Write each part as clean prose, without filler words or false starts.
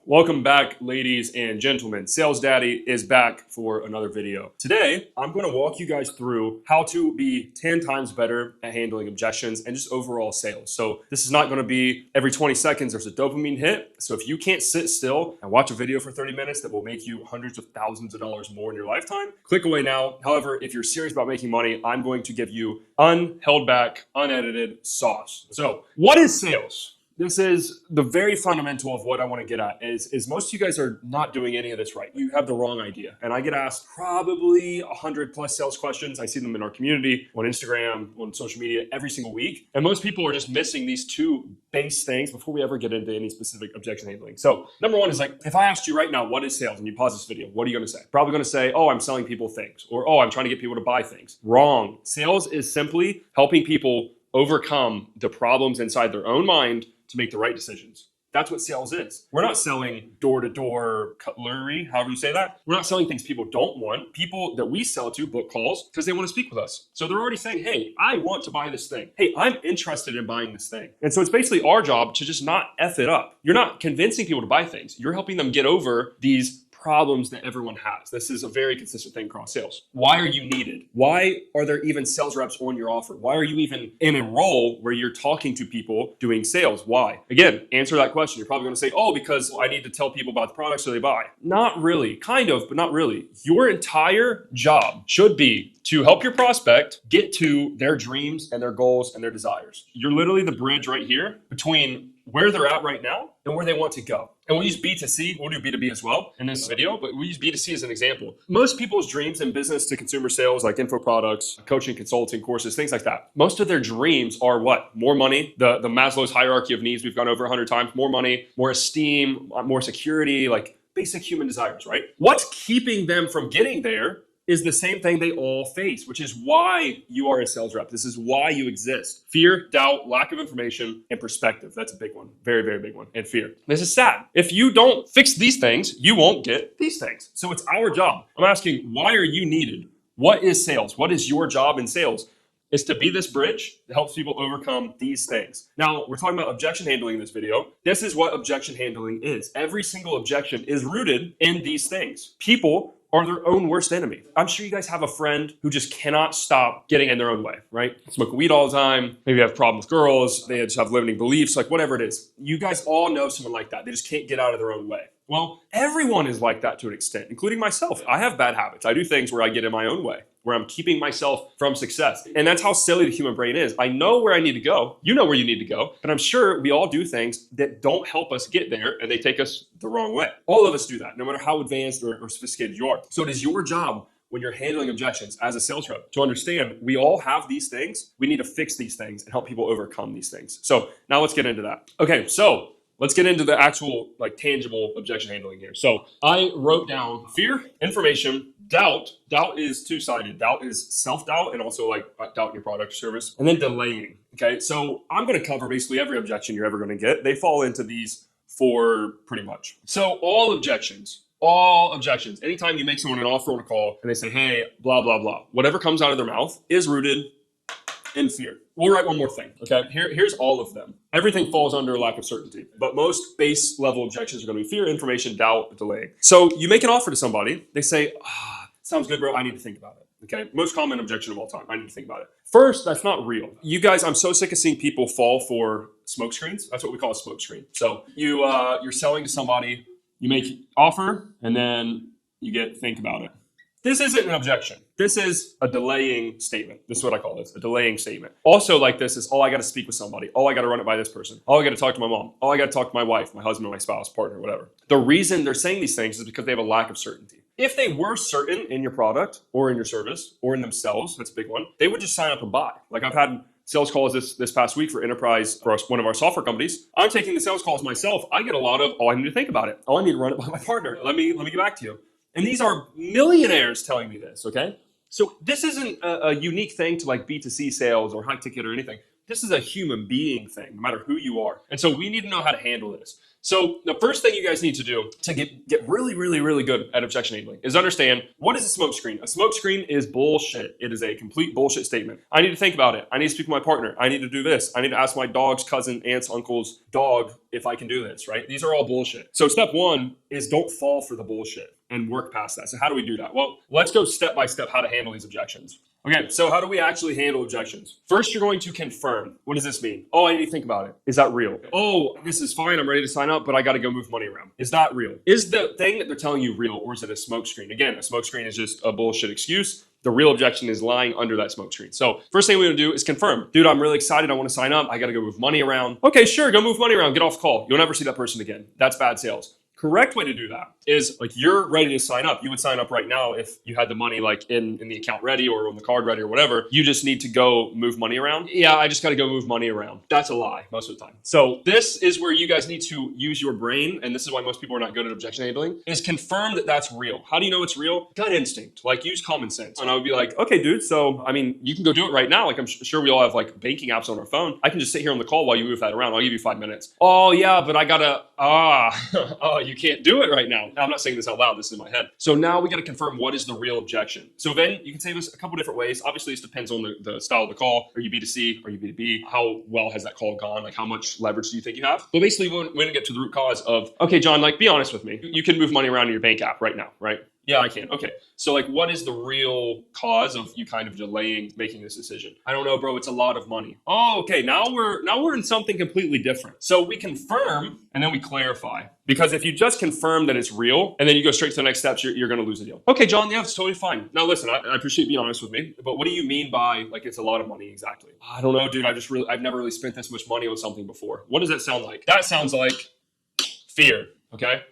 Welcome back, ladies and gentlemen. Sales Daddy is back for another video. Today, I'm going to walk you guys through how to be 10 times better at handling objections and just overall sales. So this is not going to be every 20 seconds there's a dopamine hit. So if you can't sit still and watch a video for 30 minutes that will make you hundreds of thousands of dollars more in your lifetime, click away now. However, if you're serious about making money, I'm going to give you unheld back, unedited sauce. So what is sales? This is the very fundamental of what I want to get at is most of you guys are not doing any of this right. You have the wrong idea. And I get asked probably 100 plus sales questions. I see them in our community, on Instagram, on social media every single week. And most people are just missing these two base things before we ever get into any specific objection handling. So number one is like, if I asked you right now, what is sales? And you pause this video, what are you going to say? Probably going to say, oh, I'm selling people things. Or, oh, I'm trying to get people to buy things. Wrong. Sales is simply helping people overcome the problems inside their own mind to make the right decisions. That's what sales is. We're not selling door-to-door cutlery, however you say that. We're not selling things people don't want. People that we sell to book calls because they want to speak with us. So they're already saying, hey, I want to buy this thing. Hey, I'm interested in buying this thing. And so it's basically our job to just not F it up. You're not convincing people to buy things. You're helping them get over these problems that everyone has. This is a very consistent thing across sales. Why are you needed? Why are there even sales reps on your offer? Why are you even in a role where you're talking to people doing sales? Why? Again, answer that question. You're probably going to say, oh, because I need to tell people about the product so they buy. Not really. Kind of, but not really. Your entire job should be to help your prospect get to their dreams and their goals and their desires. You're literally the bridge right here between where they're at right now and where they want to go. And we'll use B2C, we'll do B2B as well in this video, but we'll use B2C as an example. Most people's dreams in business to consumer sales, like info products, coaching, consulting courses, things like that. Most of their dreams are what? More money, the Maslow's hierarchy of needs we've gone over 100 times, more money, more esteem, more security, like basic human desires, right? What's keeping them from getting there is the same thing they all face, which is why you are a sales rep. This is why you exist. Fear, doubt, lack of information, and perspective. That's a big one. Very, very big one. And fear. This is sad. If you don't fix these things, you won't get these things. So it's our job. I'm asking, why are you needed? What is sales? What is your job in sales? Is to be this bridge that helps people overcome these things. Now, we're talking about objection handling in this video. This is what objection handling is. Every single objection is rooted in these things. People are their own worst enemy. I'm sure you guys have a friend who just cannot stop getting in their own way, right? Smoke weed all the time. Maybe have problems with girls. They just have limiting beliefs, like whatever it is. You guys all know someone like that. They just can't get out of their own way. Well, everyone is like that to an extent, including myself. I have bad habits. I do things where I get in my own way, where I'm keeping myself from success. And that's how silly the human brain is. I know where I need to go. You know where you need to go. But I'm sure we all do things that don't help us get there and they take us the wrong way. All of us do that, no matter how advanced or sophisticated you are. So it is your job when you're handling objections as a sales rep to understand we all have these things. We need to fix these things and help people overcome these things. So now let's get into that. Okay, so let's get into the actual tangible objection handling here. So I wrote down fear, information, doubt. Doubt is two-sided. Doubt is self-doubt and also doubt in your product or service. And then delaying. Okay, so I'm going to cover basically every objection you're ever going to get. They fall into these four pretty much. So all objections. Anytime you make someone an offer on a call and they say, hey, blah, blah, blah, whatever comes out of their mouth is rooted in fear. We'll write one more thing, okay? Here's all of them. Everything falls under a lack of certainty, but most base level objections are gonna be fear, information, doubt, delaying. So you make an offer to somebody, they say, sounds good, bro, I need to think about it, okay? Most common objection of all time, I need to think about it. First, that's not real. You guys, I'm so sick of seeing people fall for smoke screens. That's what we call a smoke screen. So you're selling to somebody, you make an offer, and then you get think about it. This isn't an objection. This is a delaying statement. This is what I call this, a delaying statement. Also like this is, oh, I got to speak with somebody. Oh, I got to run it by this person. Oh, I got to talk to my mom. Oh, I got to talk to my wife, my husband, my spouse, partner, whatever. The reason they're saying these things is because they have a lack of certainty. If they were certain in your product or in your service or in themselves, that's a big one, they would just sign up and buy. Like I've had sales calls this past week for enterprise for one of our software companies. I'm taking the sales calls myself. I get a lot of, oh, I need to think about it. Oh, I need to run it by my partner. Let me get back to you. And these are millionaires telling me this, okay? So this isn't a unique thing to B2C sales or high ticket or anything. This is a human being thing, no matter who you are. And so we need to know how to handle this. So the first thing you guys need to do to get really, really, really good at objection handling is understand, what is a smoke screen? A smoke screen is bullshit. It is a complete bullshit statement. I need to think about it. I need to speak to my partner. I need to do this. I need to ask my dog's cousin, aunt's, uncle's dog if I can do this, right? These are all bullshit. So step one is don't fall for the bullshit and work past that. So how do we do that? Well, let's go step by step how to handle these objections. Okay, so how do we actually handle objections? First, you're going to confirm. What does this mean? Oh, I need to think about it. Is that real? Oh, this is fine. I'm ready to sign up, but I got to go move money around. Is that real? Is the thing that they're telling you real, or is it a smoke screen? Again, a smoke screen is just a bullshit excuse. The real objection is lying under that smoke screen. So first thing we want to do is confirm. Dude, I'm really excited. I want to sign up. I got to go move money around. Okay, sure. Go move money around. Get off the call. You'll never see that person again. That's bad sales. Correct way to do that is, like, you're ready to sign up. You would sign up right now if you had the money like in the account ready or on the card ready or whatever. You just need to go move money around. Yeah, I just got to go move money around. That's a lie most of the time. So this is where you guys need to use your brain. And this is why most people are not good at objection handling, is confirm that that's real. How do you know it's real? Gut instinct. Like, use common sense. And I would be like, okay, dude, so I mean, you can go do it right now. Like, I'm sure we all have like banking apps on our phone. I can just sit here on the call while you move that around. I'll give you 5 minutes. Oh yeah, but I gotta, oh, you can't do it right now. I'm not saying this out loud. This is in my head. So now we got to confirm what is the real objection. So then you can say this a couple different ways. Obviously, this depends on the style of the call. Are you B2C? Are you B2B? How well has that call gone? Like, how much leverage do you think you have? But basically, we're going to get to the root cause of, okay, John, like, be honest with me. You can move money around in your bank app right now, right? Yeah, I can. Okay. So like, what is the real cause of you kind of delaying making this decision? I don't know, bro. It's a lot of money. Oh, okay. Now we're in something completely different. So we confirm and then we clarify. Because if you just confirm that it's real and then you go straight to the next steps, you're going to lose the deal. Okay, John, yeah, it's totally fine. Now listen, I appreciate being honest with me, but what do you mean by like it's a lot of money exactly? I don't know, dude. I've never really spent this much money on something before. What does that sound like? That sounds like fear. Okay.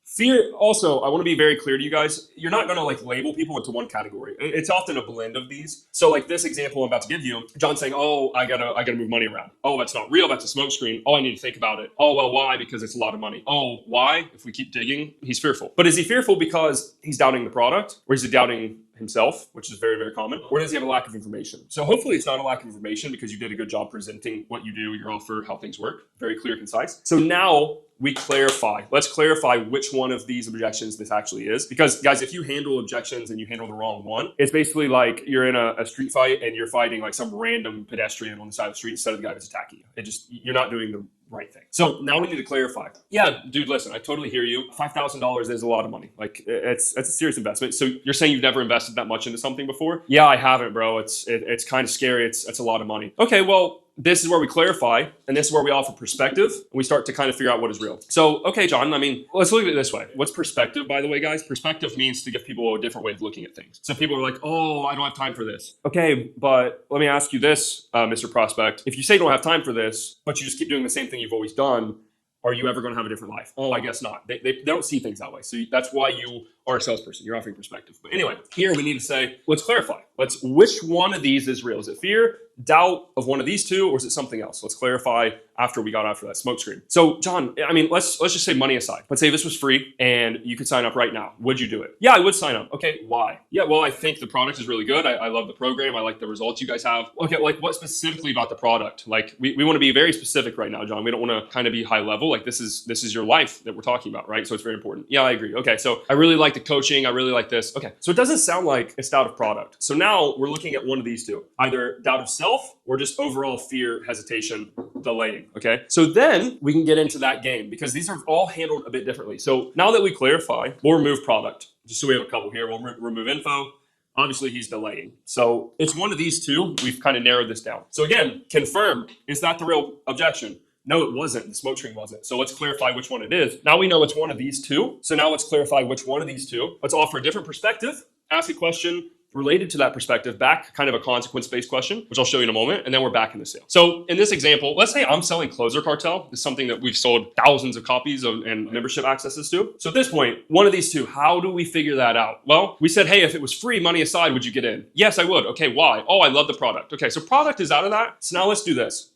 Fear, also, I want to be very clear to you guys, you're not going to like label people into one category. It's often a blend of these. So like this example I'm about to give you, John saying, oh, I gotta move money around. Oh, that's not real. That's a smoke screen. Oh, I need to think about it. Oh, well, why? Because it's a lot of money. Oh, why? If we keep digging, he's fearful. But is he fearful because he's doubting the product, or is he doubting himself, which is very, very common, or does he have a lack of information? So hopefully it's not a lack of information because you did a good job presenting what you do, your offer, how things work. Very clear, concise. So now we clarify. Let's clarify which one of these objections this actually is. Because guys, if you handle objections and you handle the wrong one, it's basically like you're in a street fight and you're fighting like some random pedestrian on the side of the street instead of the guy that's attacking you. You're not doing the right thing. So now we need to clarify. Yeah, dude, listen, I totally hear you. $5,000 is a lot of money. Like it's a serious investment. So you're saying you've never invested that much into something before? Yeah, I haven't, bro. It's kind of scary. It's a lot of money. Okay, well, this is where we clarify, and this is where we offer perspective, and we start to kind of figure out what is real. So, okay, John, I mean, let's look at it this way. What's perspective, by the way, guys? Perspective means to give people a different way of looking at things. So people are like, oh, I don't have time for this. Okay, but let me ask you this, Mr. Prospect. If you say you don't have time for this, but you just keep doing the same thing you've always done, are you ever going to have a different life? Oh, I guess not. They don't see things that way. So that's why you are a salesperson. You're offering perspective. But anyway, here we need to say, let's clarify. Which one of these is real? Is it fear, doubt of one of these two, or is it something else? Let's clarify after we got after that smoke screen. So John, I mean, let's just say money aside. Let's say this was free and you could sign up right now. Would you do it? Yeah, I would sign up. Okay, why? Yeah, well, I think the product is really good. I love the program. I like the results you guys have. Okay, like what specifically about the product? Like we want to be very specific right now, John. We don't want to kind of be high level. Like this is your life that we're talking about, right? So it's very important. Yeah, I agree. Okay, so I really like the coaching. I really like this. Okay, so it doesn't sound like it's doubt of product. So now we're looking at one of these two, either doubt of self or just overall fear, hesitation, delaying. Okay, so then we can get into that game because these are all handled a bit differently. So now that we clarify, we'll remove product. Just so we have a couple here, we'll remove info. Obviously, he's delaying. So it's one of these two. We've kind of narrowed this down. So again, confirm, is that the real objection? No, it wasn't. The smoke screen wasn't. So let's clarify which one it is. Now we know it's one of these two. So now let's clarify which one of these two. Let's offer a different perspective, ask a question related to that perspective, back kind of a consequence-based question, which I'll show you in a moment, and then we're back in the sale. So in this example, let's say I'm selling Closer Cartel. It's something that we've sold thousands of copies of and membership accesses to. So at this point, one of these two, how do we figure that out? Well, we said, hey, if it was free, money aside, would you get in? Yes, I would. Okay, why? Oh, I love the product. Okay, so product is out of that. So now let's do this.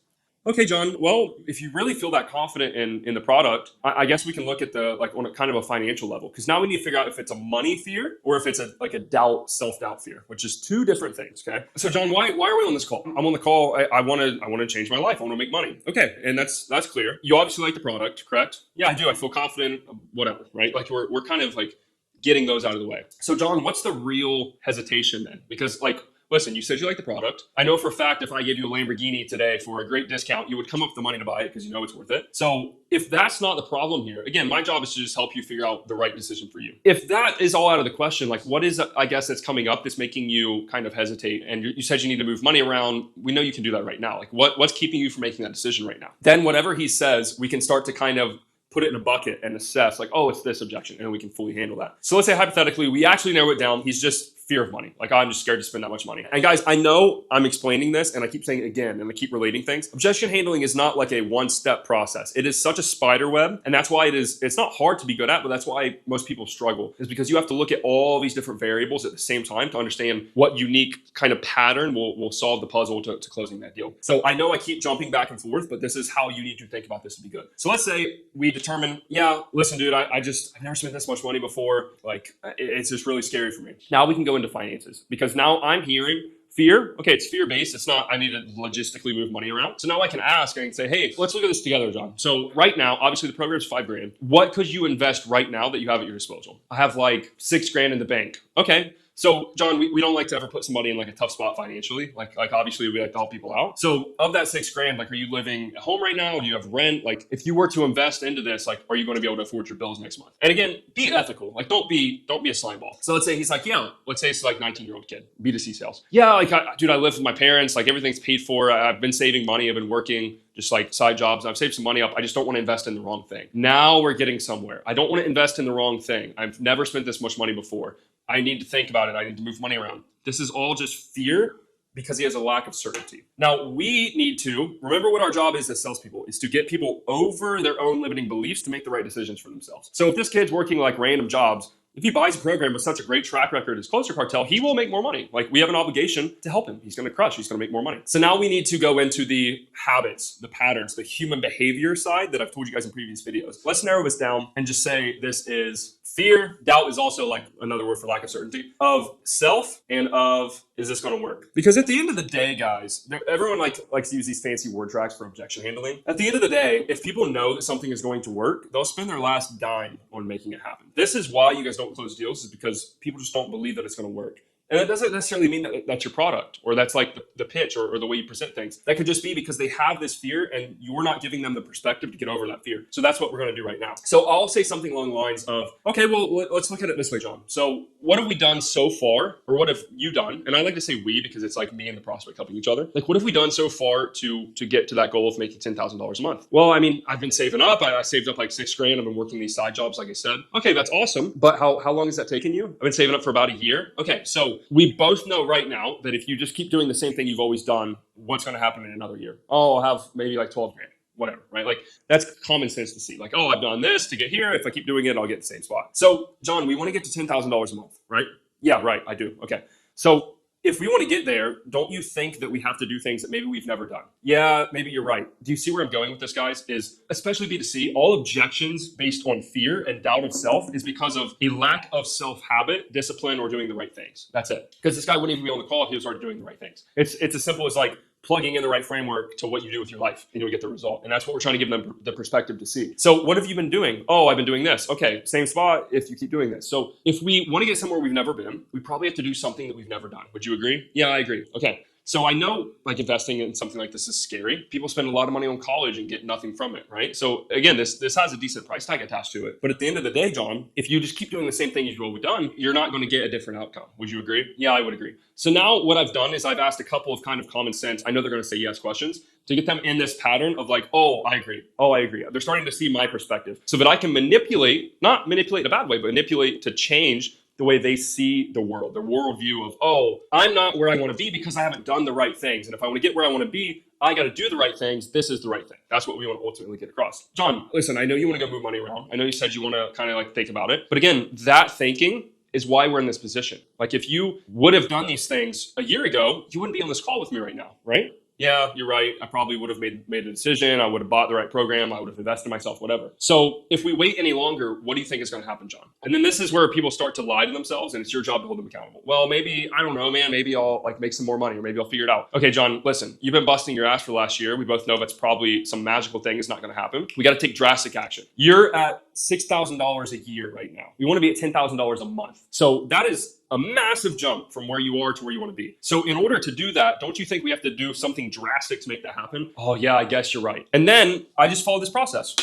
Okay, John. Well, if you really feel that confident in the product, I guess we can look at the like on a kind of a financial level because now we need to figure out if it's a money fear or if it's a like a doubt, self doubt fear, which is two different things. Okay. So, John, why are we on this call? I'm on the call. I want to change my life. I want to make money. Okay, and that's clear. You obviously like the product, correct? Yeah, I do. I feel confident. Whatever, right? Like we're kind of like getting those out of the way. So, John, what's the real hesitation then? Because like listen, you said you like the product. I know for a fact if I gave you a Lamborghini today for a great discount, you would come up with the money to buy it because you know it's worth it. So if that's not the problem here, again, my job is to just help you figure out the right decision for you. If that is all out of the question, like what is, I guess, that's coming up that's making you kind of hesitate? And you said you need to move money around. We know you can do that right now. Like what's keeping you from making that decision right now? Then whatever he says, we can start to kind of put it in a bucket and assess like, oh, it's this objection, and we can fully handle that. So let's say hypothetically, we actually narrow it down. He's just fear of money. Like, I'm just scared to spend that much money. And guys, I know I'm explaining this and I keep saying it again and I keep relating things. Objection handling is not like a one-step process. It is such a spider web. And that's why it's not hard to be good at, but that's why most people struggle, is because you have to look at all these different variables at the same time to understand what unique kind of pattern will solve the puzzle to closing that deal. So I know I keep jumping back and forth, but this is how you need to think about this to be good. So let's say we determine, yeah, listen, dude, I've never spent this much money before. Like, it's just really scary for me. Now we can go into finances, because now I'm hearing fear. Okay, it's fear-based. It's not, I need to logistically move money around. So now I can ask, I can say, hey, let's look at this together, John. So right now, obviously the program is $5,000. What could you invest right now that you have at your disposal? I have like $6,000 in the bank. Okay. So John, we don't like to ever put somebody in like a tough spot financially. Like obviously we like to help people out. So of that $6,000, like, are you living at home right now? Do you have rent? Like, if you were to invest into this, like, are you going to be able to afford your bills next month? And again, be ethical. Like, don't be a slime ball. So let's say he's like, yeah, let's say it's like 19-year-old kid, B2C sales. Yeah, like, dude, I live with my parents. Like, everything's paid for. I've been saving money. I've been working just like side jobs. I've saved some money up. I just don't want to invest in the wrong thing. Now we're getting somewhere. I don't want to invest in the wrong thing. I've never spent this much money before. I need to think about it. I need to move money around. This is all just fear because he has a lack of certainty. Now, we need to remember what our job is as salespeople, is to get people over their own limiting beliefs to make the right decisions for themselves. So if this kid's working like random jobs, if he buys a program with such a great track record as Closer Cartel, he will make more money. Like, we have an obligation to help him. He's going to crush. He's going to make more money. So now we need to go into the habits, the patterns, the human behavior side that I've told you guys in previous videos. Let's narrow this down and just say this is fear. Doubt is also like another word for lack of certainty of self and of, is this going to work? Because at the end of the day, guys, everyone likes to use these fancy word tracks for objection handling. At the end of the day, if people know that something is going to work, they'll spend their last dime on making it happen. This is why you guys don't close deals, is because people just don't believe that it's going to work. And that doesn't necessarily mean that that's your product, or that's like the pitch or the way you present things. That could just be because they have this fear and you're not giving them the perspective to get over that fear. So that's what we're going to do right now. So I'll say something along the lines of, okay, well, let's look at it this way, John. So what have we done so far, or what have you done? And I like to say we, because it's like me and the prospect helping each other. Like, what have we done so far to get to that goal of making $10,000 a month? Well, I mean, I've been saving up. I saved up like $6,000. I've been working these side jobs, like I said. Okay, that's awesome. But how long has that taken you? I've been saving up for about a year. Okay, so we both know right now that if you just keep doing the same thing you've always done, what's going to happen in another year? Oh, I'll have maybe like 12,000, whatever, right? Like, that's common sense to see. Like, oh, I've done this to get here. If I keep doing it, I'll get the same spot. So, John, we want to get to $10,000 a month, right? Yeah, right. I do. Okay. So if we want to get there, don't you think that we have to do things that maybe we've never done? Yeah, maybe you're right. Do you see where I'm going with this, guys? Is especially B2C, all objections based on fear and doubt of self is because of a lack of self-habit, discipline, or doing the right things. That's it. Because this guy wouldn't even be on the call if he was already doing the right things. It's as simple as like plugging in the right framework to what you do with your life, and you'll get the result. And that's what we're trying to give them the perspective to see. So what have you been doing? Oh, I've been doing this. Okay, same spot if you keep doing this. So if we want to get somewhere we've never been, we probably have to do something that we've never done. Would you agree? Yeah, I agree. Okay. So I know like investing in something like this is scary. People spend a lot of money on college and get nothing from it, right? So again, this has a decent price tag attached to it. But at the end of the day, John, if you just keep doing the same thing you've always done, you're not going to get a different outcome. Would you agree? Yeah, I would agree. So now what I've done is I've asked a couple of kind of common sense, I know they're going to say yes questions, to get them in this pattern of like, oh, I agree. Oh, I agree. They're starting to see my perspective so that I can manipulate, not manipulate in a bad way, but manipulate to change the way they see the world, their worldview of, oh, I'm not where I want to be because I haven't done the right things. And if I want to get where I want to be, I got to do the right things. This is the right thing. That's what we want to ultimately get across. John, listen, I know you want to go move money around. I know you said you want to kind of like think about it. But again, that thinking is why we're in this position. Like, if you would have done these things a year ago, you wouldn't be on this call with me right now, right? yeah, you're right. I probably would have made a decision. I would have bought the right program. I would have invested in myself, whatever. So if we wait any longer, what do you think is going to happen, John? And then this is where people start to lie to themselves, and it's your job to hold them accountable. Well, maybe, I don't know, man, maybe I'll like make some more money, or maybe I'll figure it out. Okay, John, listen, you've been busting your ass for the last year. We both know that's probably some magical thing is not going to happen. We got to take drastic action. You're at $6,000 a year right now. We want to be at $10,000 a month. So that is a massive jump from where you are to where you want to be. So in order to do that, don't you think we have to do something drastic to make that happen? Oh yeah, I guess you're right. And then I just follow this process.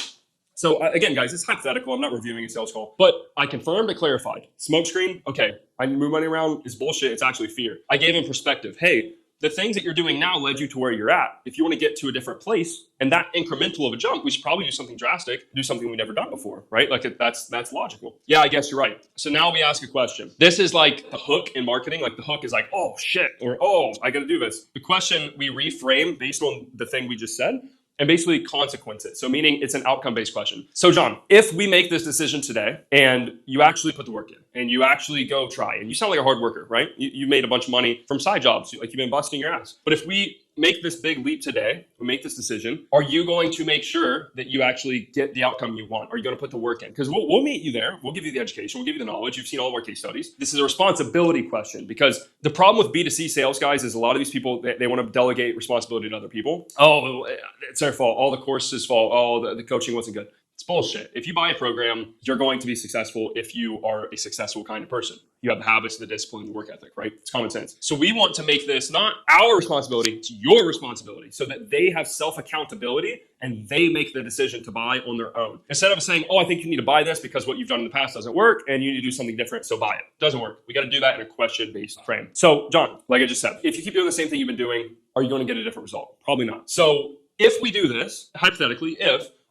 So again, guys, it's hypothetical. I'm not reviewing a sales call, but I confirmed, I clarified. Smokescreen, okay, I move money around is bullshit. It's actually fear. I gave him perspective. Hey, the things that you're doing now led you to where you're at. If you want to get to a different place and that incremental of a jump, we should probably do something drastic, do something we've never done before, right? Like that's logical. Yeah, I guess you're right. So now we ask a question. This is like the hook in marketing. Like the hook is like, oh shit, or oh, I got to do this. The question we reframe based on the thing we just said, and basically consequence it. So meaning it's an outcome-based question. So John, if we make this decision today and you actually put the work in and you actually go try, and you sound like a hard worker, right? You made a bunch of money from side jobs, like you've been busting your ass. But if we make this big leap today, we make this decision, are you going to make sure that you actually get the outcome you want? Are you going to put the work in? Because we'll meet you there. We'll give you the education. We'll give you the knowledge. You've seen all of our case studies. This is a responsibility question, because the problem with B2C sales guys is a lot of these people, they want to delegate responsibility to other people. Oh, it's their fault. All the courses fault. Oh, the coaching wasn't good. It's bullshit. If you buy a program, you're going to be successful if you are a successful kind of person. You have the habits, the discipline, the work ethic, right? It's common sense. So we want to make this not our responsibility, it's your responsibility, so that they have self-accountability and they make the decision to buy on their own. Instead of saying, oh, I think you need to buy this because what you've done in the past doesn't work and you need to do something different, so buy it. Doesn't work. We got to do that in a question-based frame. So John, like I just said, if you keep doing the same thing you've been doing, are you going to get a different result? Probably not. So if we do this, hypothetically,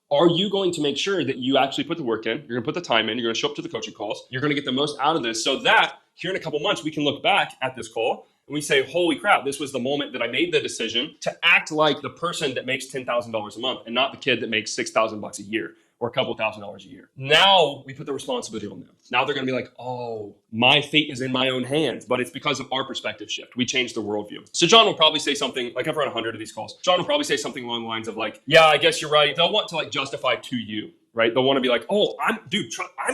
are you going to make sure that you actually put the work in? You're going to put the time in. You're going to show up to the coaching calls. You're going to get the most out of this, so that here in a couple months, we can look back at this call and we say, holy crap, this was the moment that I made the decision to act like the person that makes $10,000 a month and not the kid that makes $6,000 a year or a couple $1,000s a year. Now we put the responsibility on them. Now they're going to be like, oh, my fate is in my own hands, but it's because of our perspective shift. We changed the worldview. So John will probably say something, like I've run 100 of these calls. John will probably say something along the lines of like, yeah, I guess you're right. They'll want to like justify to you, right? They'll want to be like, oh, I'm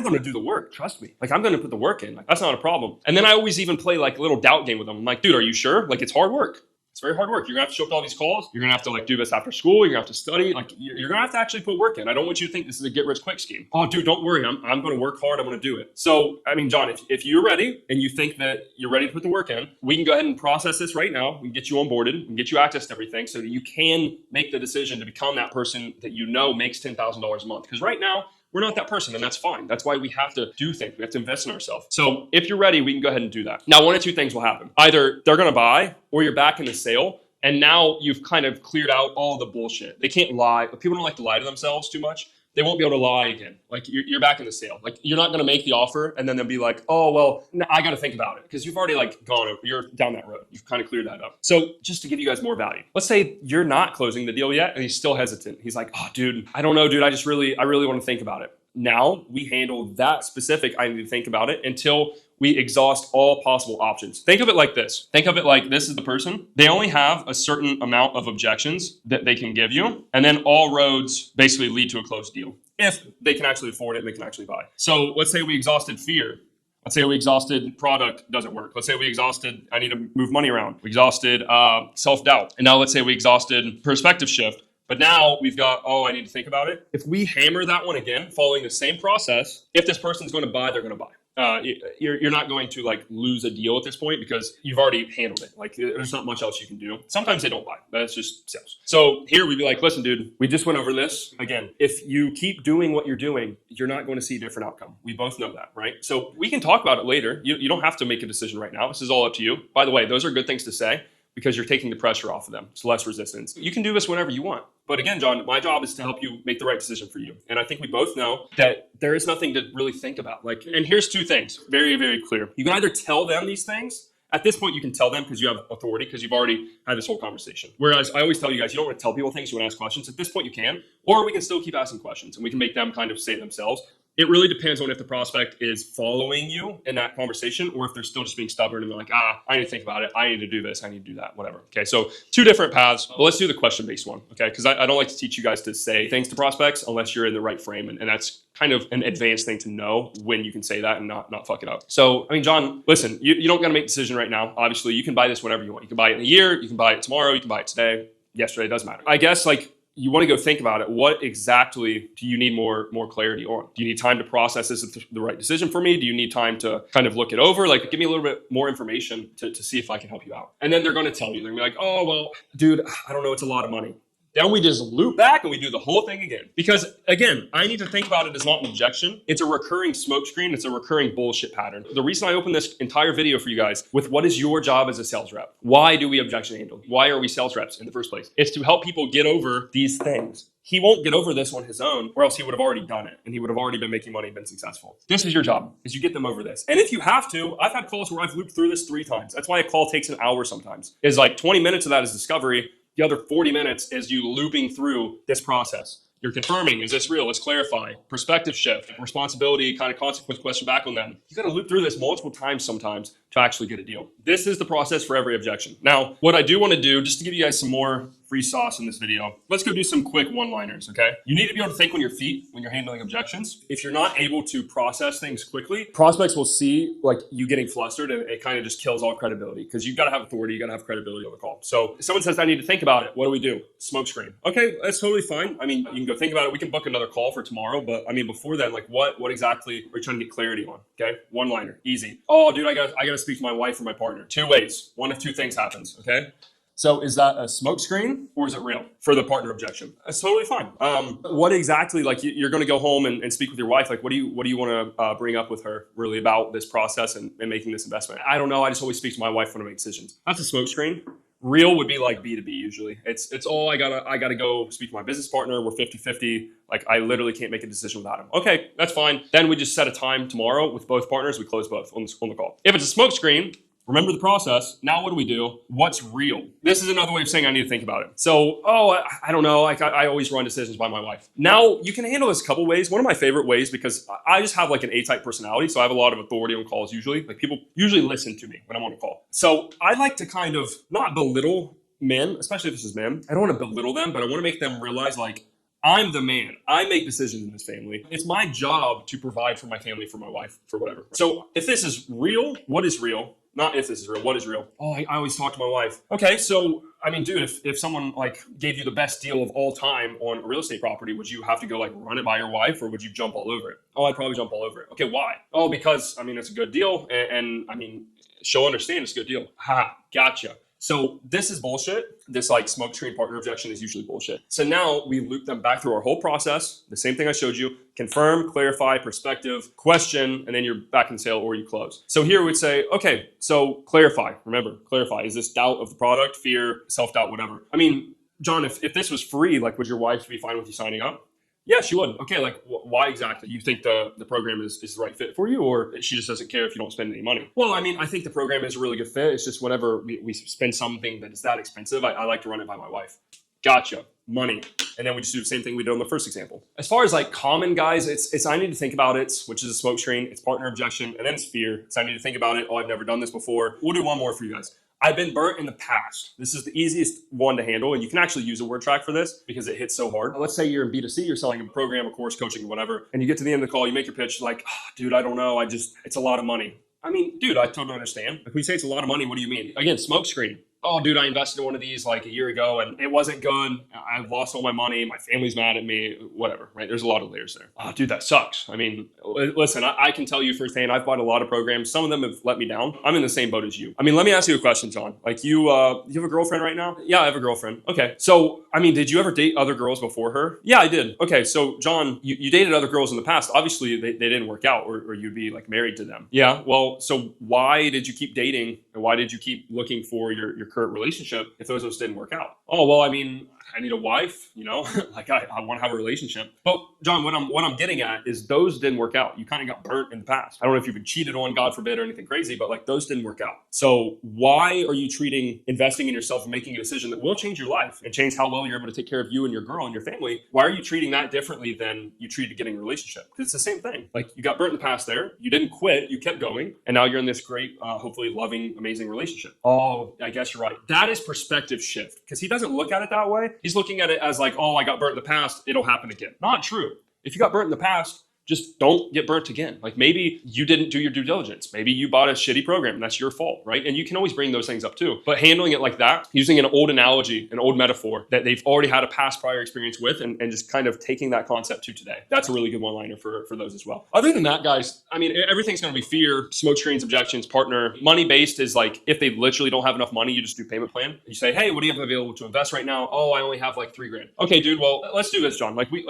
going to do the work. Trust me. Like I'm going to put the work in. Like that's not a problem. And then I always even play like a little doubt game with them. I'm like, dude, are you sure? Like it's hard work. It's very hard work. You're gonna have to show up to all these calls. You're gonna have to like do this after school. You're gonna have to study. Like you're gonna have to actually put work in. I don't want you to think this is a get rich quick scheme. Oh, dude, don't worry. I'm gonna work hard. I'm gonna do it. So, I mean, John, if you're ready and you think that you're ready to put the work in, we can go ahead and process this right now. We can get you onboarded. We can get you access to everything so that you can make the decision to become that person that you know makes $10,000 a month. Because right now, we're not that person, and that's fine. That's why we have to do things. We have to invest in ourselves. So if you're ready, we can go ahead and do that. Now, one of two things will happen. Either they're gonna buy or you're back in the sale. And now you've kind of cleared out all the bullshit. They can't lie. People don't like to lie to themselves too much. They won't be able to lie again. Like you're back in the sale. Like you're not going to make the offer and then they'll be like, oh, well, no, I got to think about it. Because you've already like gone over, you're down that road. You've kind of cleared that up. So just to give you guys more value, let's say you're not closing the deal yet and he's still hesitant. He's like, oh, dude, I don't know, dude. I really want to think about it. Now we handle that specific, I need to think about it until we exhaust all possible options. Think of it like this. Think of it like this is the person. They only have a certain amount of objections that they can give you. And then all roads basically lead to a closed deal if they can actually afford it and they can actually buy. So let's say we exhausted fear. Let's say we exhausted product doesn't work. Let's say we exhausted, I need to move money around. We exhausted self-doubt. And now let's say we exhausted perspective shift. But now we've got, oh, I need to think about it. If we hammer that one again, following the same process, if this person's going to buy, they're going to buy. You're not going to like lose a deal at this point because you've already handled it. Like there's not much else you can do. Sometimes they don't buy. That's just sales. So here we'd be like, listen, dude, we just went over this. Again, if you keep doing what you're doing, you're not going to see a different outcome. We both know that, right? So we can talk about it later. You don't have to make a decision right now. This is all up to you. By the way, those are good things to say because you're taking the pressure off of them. It's less resistance. You can do this whenever you want. But again, John, my job is to help you make the right decision for you. And I think we both know that there is nothing to really think about. Like, and here's two things, very, very clear. You can either tell them these things. At this point, you can tell them because you have authority, because you've already had this whole conversation. Whereas I always tell you guys, you don't want to tell people things, you want to ask questions. At this point, you can, or we can still keep asking questions and we can make them kind of say themselves. It really depends on if the prospect is following you in that conversation or if they're still just being stubborn and they're like, I need to think about it. I need to do this. I need to do that, whatever. Okay, so two different paths. But let's do the question-based one, okay? Because I don't like to teach you guys to say things to prospects unless you're in the right frame. And that's kind of an advanced thing to know when you can say that and not fuck it up. So, I mean, John, listen, you don't got to make a decision right now. Obviously, you can buy this whenever you want. You can buy it in a year. You can buy it tomorrow. You can buy it today. Yesterday, it doesn't matter. I guess, like, you want to go think about it. What exactly do you need more clarity on? Do you need time to process this as the right decision for me? Do you need time to kind of look it over? Like, give me a little bit more information to see if I can help you out. And then they're going to tell you, they're going to be like, oh, well, dude, I don't know. It's a lot of money. Then we just loop back and we do the whole thing again. Because again, I need to think about it as not an objection. It's a recurring smokescreen. It's a recurring bullshit pattern. The reason I opened this entire video for you guys with what is your job as a sales rep? Why do we objection handle? Why are we sales reps in the first place? It's to help people get over these things. He won't get over this on his own, or else he would have already done it and he would have already been making money and been successful. This is your job, is you get them over this. And if you have to, I've had calls where I've looped through this 3 times. That's why a call takes an hour sometimes. Is like 20 minutes of that is discovery. The other 40 minutes is you looping through this process. You're confirming, is this real? Let's clarify. Perspective shift, responsibility, kind of consequence question back on them. You got to loop through this multiple times sometimes to actually get a deal. This is the process for every objection. Now, what I do want to do, just to give you guys some more free sauce in this video, let's go do some quick one-liners, okay? You need to be able to think on your feet when you're handling objections. If you're not able to process things quickly, prospects will see like you getting flustered and it kind of just kills all credibility because you've got to have authority, you got to have credibility on the call. So if someone says, I need to think about it, what do we do? Smoke screen. Okay, that's totally fine. I mean, you can go think about it. We can book another call for tomorrow, but I mean, before then, like what exactly are you trying to get clarity on? Okay, one-liner, easy. Oh, dude, I got to speak to my wife or my partner. 2 ways. One of 2 things happens, okay? So is that a smoke screen or is it real for the partner objection? That's totally fine. What exactly, like you're going to go home and speak with your wife. Like, what do you want to bring up with her really about this process and making this investment? I don't know. I just always speak to my wife when I make decisions. That's a smoke screen. Real would be like B2B usually. It's all I gotta go speak to my business partner. We're 50-50. Like I literally can't make a decision without him. Okay, that's fine. Then we just set a time tomorrow with both partners. We close both on the call. If it's a smoke screen, remember the process. Now what do we do? What's real? This is another way of saying I need to think about it. So, I don't know. Like I always run decisions by my wife. Now you can handle this a couple ways. One of my favorite ways, because I just have like an A-type personality. So I have a lot of authority on calls usually. Like people usually listen to me when I'm on a call. So I like to kind of not belittle men, especially if this is men. I don't want to belittle them, but I want to make them realize like, I'm the man. I make decisions in this family. It's my job to provide for my family, for my wife, for whatever. So if this is real, what is real? Not if this is real, what is real? Oh, I always talk to my wife. Okay, so, I mean, dude, if someone like gave you the best deal of all time on a real estate property, would you have to go like run it by your wife or would you jump all over it? Oh, I'd probably jump all over it. Okay, why? Oh, because, I mean, it's a good deal. And I mean, she'll understand it's a good deal. Ha, gotcha. So this is bullshit. This like smoke screen partner objection is usually bullshit. So now we loop them back through our whole process. The same thing I showed you: confirm, clarify, perspective, question, and then you're back in sale or you close. So here we'd say, okay, so clarify. Remember, clarify. Is this doubt of the product, fear, self-doubt, whatever? I mean, John, if this was free, like would your wife be fine with you signing up? Yeah, she would. Okay, like why exactly? You think the program is the right fit for you, or she just doesn't care if you don't spend any money? Well, I mean, I think the program is a really good fit. It's just whenever we spend something that is that expensive, I like to run it by my wife. Gotcha. Money. And then we just do the same thing we did on the first example. As far as like common guys, it's I need to think about it, which is a smoke screen. It's partner objection, and then it's fear. It's I need to think about it. Oh, I've never done this before. We'll do one more for you guys. I've been burnt in the past. This is the easiest one to handle, and you can actually use a word track for this because it hits so hard. Let's say you're in B2C, you're selling a program, a course, coaching, whatever, and you get to the end of the call, you make your pitch like, oh, dude, I don't know. It's a lot of money. I mean, dude, I totally understand. If we say it's a lot of money, what do you mean? Again, smoke screen. Oh, dude, I invested in one of these like a year ago and it wasn't good. I've lost all my money. My family's mad at me, whatever, right? There's a lot of layers there. Oh, dude, that sucks. I mean, listen, I can tell you firsthand, I've bought a lot of programs. Some of them have let me down. I'm in the same boat as you. I mean, let me ask you a question, John. Like you have a girlfriend right now? Yeah, I have a girlfriend. Okay. So, I mean, did you ever date other girls before her? Yeah, I did. Okay. So John, you dated other girls in the past. Obviously they didn't work out or you'd be like married to them. Yeah. Well, so why did you keep dating and why did you keep looking for your current relationship if those didn't work out? Oh, well, I mean, I need a wife, you know, like I want to have a relationship. But John, what I'm getting at is those didn't work out. You kind of got burnt in the past. I don't know if you've been cheated on, God forbid, or anything crazy, but like those didn't work out. So why are you treating investing in yourself and making a decision that will change your life and change how well you're able to take care of you and your girl and your family? Why are you treating that differently than you treated getting a relationship? Because it's the same thing. Like you got burnt in the past there. You didn't quit. You kept going. And now you're in this great, hopefully loving, amazing relationship. Oh, I guess you're right. That is perspective shift, because he doesn't look at it that way. He's looking at it as like, oh, I got burnt in the past, it'll happen again. Not true. If you got burnt in the past, just don't get burnt again. Like maybe you didn't do your due diligence. Maybe you bought a shitty program and that's your fault, right? And you can always bring those things up too. But handling it like that, using an old analogy, an old metaphor that they've already had a past prior experience with, and just kind of taking that concept to today. That's a really good one-liner for those as well. Other than that, guys, I mean, everything's going to be fear, smoke screens, objections, partner. Money-based is like, if they literally don't have enough money, you just do payment plan. You say, hey, what do you have available to invest right now? Oh, I only have like $3,000. Okay, dude, well, let's do this, John. Like we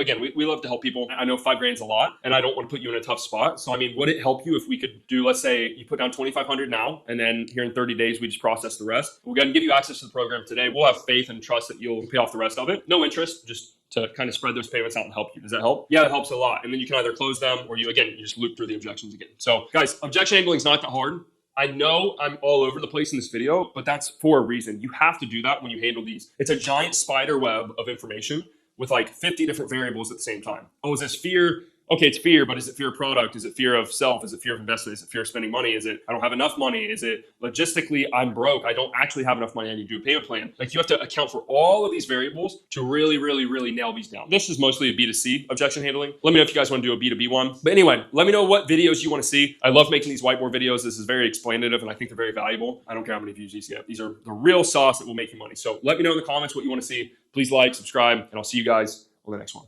love to help people. I know $5,000 is a lot, and I don't want to put you in a tough spot. So I mean, would it help you if we could do, let's say you put down $2,500 now, and then here in 30 days, we just process the rest. We're going to give you access to the program today. We'll have faith and trust that you'll pay off the rest of it. No interest, just to kind of spread those payments out and help you. Does that help? Yeah, it helps a lot. And then you can either close them or you just loop through the objections again. So guys, objection handling is not that hard. I know I'm all over the place in this video, but that's for a reason. You have to do that when you handle these. It's a giant spider web of information with like 50 different variables at the same time. Oh, is this fear? Okay, it's fear, but is it fear of product? Is it fear of self? Is it fear of investment? Is it fear of spending money? Is it I don't have enough money? Is it logistically I'm broke? I don't actually have enough money. I need to do a payment plan. Like you have to account for all of these variables to really, really, really nail these down. This is mostly a B2C objection handling. Let me know if you guys want to do a B2B one. But anyway, let me know what videos you want to see. I love making these whiteboard videos. This is very explanative and I think they're very valuable. I don't care how many views these get. These are the real sauce that will make you money. So let me know in the comments what you want to see. Please like, subscribe, and I'll see you guys on the next one.